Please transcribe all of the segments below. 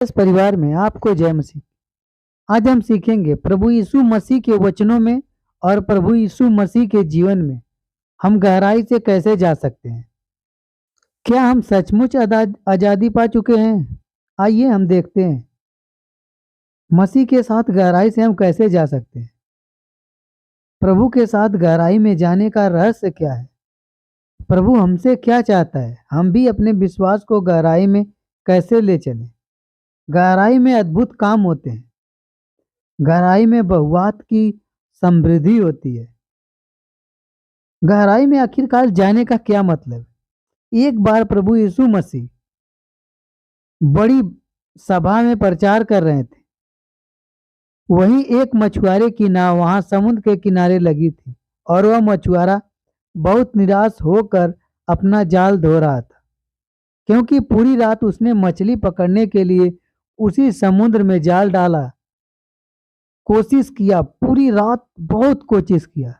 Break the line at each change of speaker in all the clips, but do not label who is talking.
इस परिवार में आपको जय मसीह। आज हम सीखेंगे प्रभु यीशु मसीह के वचनों में और प्रभु यीशु मसीह के जीवन में हम गहराई से कैसे जा सकते हैं। क्या हम सचमुच आजादी पा चुके हैं? आइए हम देखते हैं मसीह के साथ गहराई से हम कैसे जा सकते हैं। प्रभु के साथ गहराई में जाने का रहस्य क्या है? प्रभु हमसे क्या चाहता है? हम भी अपने विश्वास को गहराई में कैसे ले चलें? गहराई में अद्भुत काम होते हैं। गहराई में बहुआत की समृद्धि होती है। गहराई में आखिरकार जाने का क्या मतलब? एक बार प्रभु यीशु मसीह बड़ी सभा में प्रचार कर रहे थे। वहीं एक मछुआरे की नाव वहां समुद्र के किनारे लगी थी और वह मछुआरा बहुत निराश होकर अपना जाल धो रहा था, क्योंकि पूरी रात उसने मछली पकड़ने के लिए उसी समुद्र में जाल डाला। कोशिश किया, पूरी रात बहुत कोशिश किया,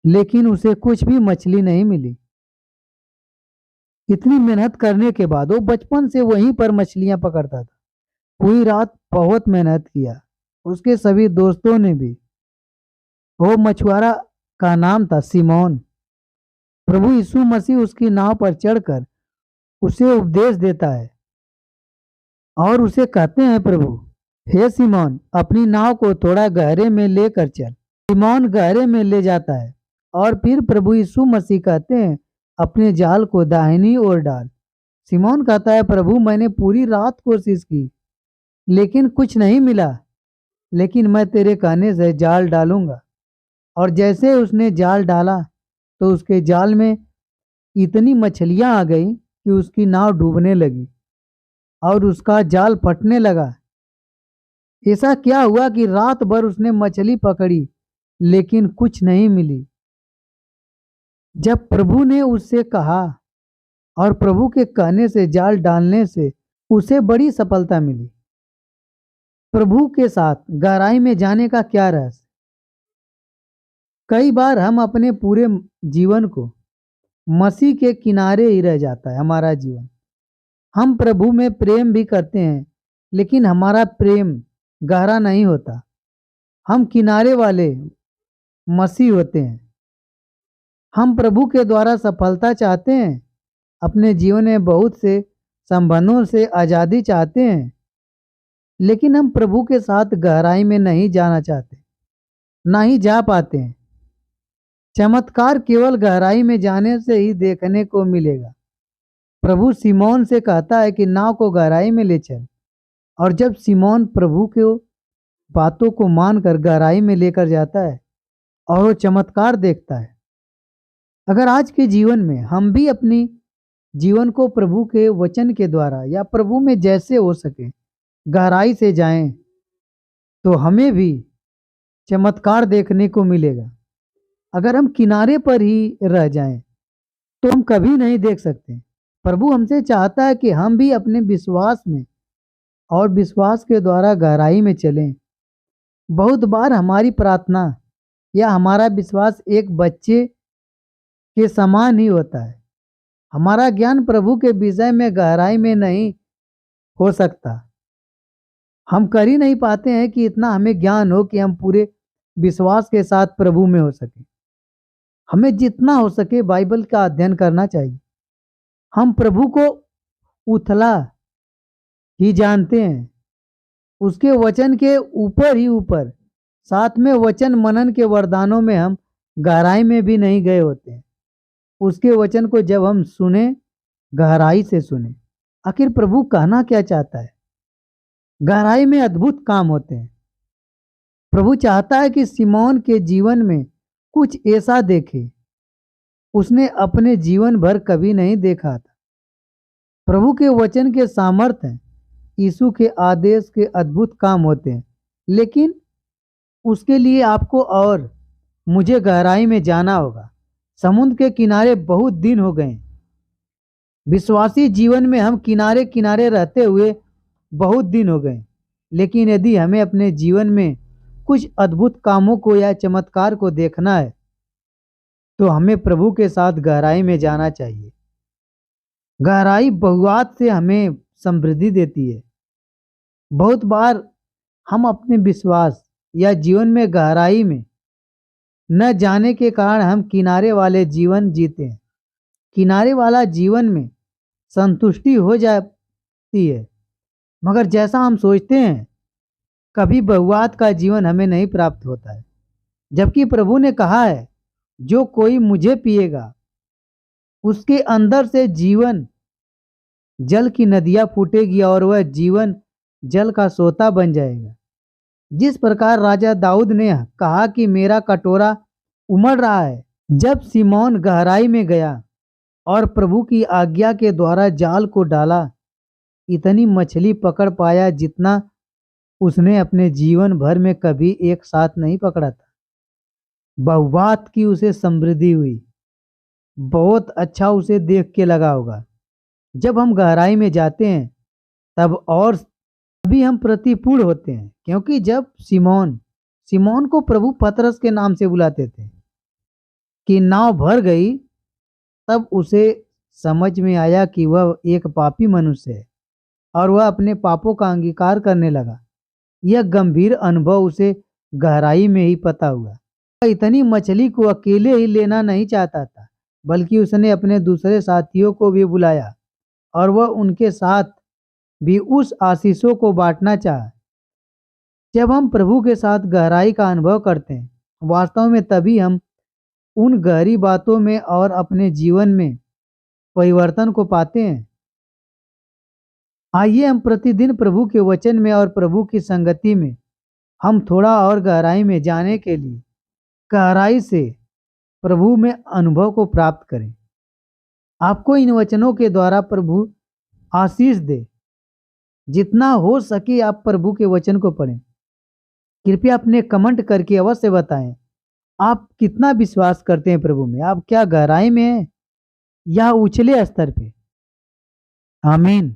लेकिन उसे कुछ भी मछली नहीं मिली। इतनी मेहनत करने के बाद वो बचपन से वहीं पर मछलियां पकड़ता था। पूरी रात बहुत मेहनत किया, उसके सभी दोस्तों ने भी। वो मछुआरा का नाम था सिमोन। प्रभु यीशु मसीह उसकी नाव पर चढ़कर उसे उपदेश देता है और उसे कहते हैं, प्रभु हे सिमोन, अपनी नाव को थोड़ा गहरे में लेकर चल। सिमोन गहरे में ले जाता है और फिर प्रभु यीशु मसीह कहते हैं, अपने जाल को दाहिनी ओर डाल। सिमोन कहता है, प्रभु मैंने पूरी रात कोशिश की लेकिन कुछ नहीं मिला, लेकिन मैं तेरे कहने से जाल डालूंगा। और जैसे उसने जाल डाला तो उसके जाल में इतनी मछलियां आ गई कि उसकी नाव डूबने लगी और उसका जाल फटने लगा। ऐसा क्या हुआ कि रात भर उसने मछली पकड़ी लेकिन कुछ नहीं मिली। जब प्रभु ने उससे कहा और प्रभु के कहने से जाल डालने से उसे बड़ी सफलता मिली। प्रभु के साथ गहराई में जाने का क्या रहस्य? कई बार हम अपने पूरे जीवन को मसीह के किनारे ही रह जाता है हमारा जीवन। हम प्रभु में प्रेम भी करते हैं लेकिन हमारा प्रेम गहरा नहीं होता। हम किनारे वाले मसीह होते हैं। हम प्रभु के द्वारा सफलता चाहते हैं, अपने जीवन में बहुत से संबंधों से आज़ादी चाहते हैं, लेकिन हम प्रभु के साथ गहराई में नहीं जाना चाहते, ना ही जा पाते हैं। चमत्कार केवल गहराई में जाने से ही देखने को मिलेगा। प्रभु सिमोन से कहता है कि नाव को गहराई में ले चल, और जब सिमोन प्रभु के बातों को मानकर गहराई में लेकर जाता है और वो चमत्कार देखता है। अगर आज के जीवन में हम भी अपनी जीवन को प्रभु के वचन के द्वारा या प्रभु में जैसे हो सके गहराई से जाएं, तो हमें भी चमत्कार देखने को मिलेगा। अगर हम किनारे पर ही रह जाएं, तो हम कभी नहीं देख सकते। प्रभु हमसे चाहता है कि हम भी अपने विश्वास में और विश्वास के द्वारा गहराई में चलें। बहुत बार हमारी प्रार्थना या हमारा विश्वास एक बच्चे के समान ही होता है। हमारा ज्ञान प्रभु के विषय में गहराई में नहीं हो सकता। हम कर ही नहीं पाते हैं कि इतना हमें ज्ञान हो कि हम पूरे विश्वास के साथ प्रभु में हो सके। हमें जितना हो सके बाइबल का अध्ययन करना चाहिए। हम प्रभु को उथला ही जानते हैं, उसके वचन के ऊपर ही ऊपर। साथ में वचन मनन के वरदानों में हम गहराई में भी नहीं गए होते हैं। उसके वचन को जब हम सुने, गहराई से सुने, आखिर प्रभु कहना क्या चाहता है। गहराई में अद्भुत काम होते हैं। प्रभु चाहता है कि सिमोन के जीवन में कुछ ऐसा देखे उसने अपने जीवन भर कभी नहीं देखा था। प्रभु के वचन के सामर्थ्य हैं, यीशु के आदेश के अद्भुत काम होते हैं, लेकिन उसके लिए आपको और मुझे गहराई में जाना होगा। समुद्र के किनारे बहुत दिन हो गए। विश्वासी जीवन में हम किनारे किनारे रहते हुए बहुत दिन हो गए, लेकिन यदि हमें अपने जीवन में कुछ अद्भुत कामों को या चमत्कार को देखना है, तो हमें प्रभु के साथ गहराई में जाना चाहिए। गहराई बहुआत से हमें समृद्धि देती है। बहुत बार हम अपने विश्वास या जीवन में गहराई में न जाने के कारण हम किनारे वाले जीवन जीते हैं। किनारे वाला जीवन में संतुष्टि हो जाती है, मगर जैसा हम सोचते हैं कभी बहुआत का जीवन हमें नहीं प्राप्त होता है। जबकि प्रभु ने कहा है, जो कोई मुझे पिएगा उसके अंदर से जीवन जल की नदियां फूटेगी और वह जीवन जल का सोता बन जाएगा। जिस प्रकार राजा दाऊद ने कहा कि मेरा कटोरा उमड़ रहा है, जब सिमोन गहराई में गया और प्रभु की आज्ञा के द्वारा जाल को डाला, इतनी मछली पकड़ पाया जितना उसने अपने जीवन भर में कभी एक साथ नहीं पकड़ा था। बहुबात की उसे समृद्धि हुई। बहुत अच्छा उसे देख के लगा होगा। जब हम गहराई में जाते हैं तब और तभी हम प्रतिपूर्ण होते हैं, क्योंकि जब सिमोन को प्रभु पतरस के नाम से बुलाते थे कि नाव भर गई, तब उसे समझ में आया कि वह एक पापी मनुष्य है और वह अपने पापों का अंगीकार करने लगा। यह गंभीर अनुभव उसे गहराई में ही पता हुआ। वह इतनी मछली को अकेले ही लेना नहीं चाहता था, बल्कि उसने अपने दूसरे साथियों को भी बुलाया और वह उनके साथ भी उस आशीषों को बांटना चाहा। जब हम प्रभु के साथ गहराई का अनुभव करते हैं, वास्तव में तभी हम उन गहरी बातों में और अपने जीवन में परिवर्तन को पाते हैं। आइए हम प्रतिदिन प्रभु के वचन में और प्रभु की संगति में हम थोड़ा और गहराई में जाने के लिए गहराई से प्रभु में अनुभव को प्राप्त करें। आपको इन वचनों के द्वारा प्रभु आशीष दे। जितना हो सके आप प्रभु के वचन को पढ़ें। कृपया अपने कमेंट करके अवश्य बताएं, आप कितना विश्वास करते हैं प्रभु में। आप क्या गहराई में हैं या उछले स्तर पे? आमीन।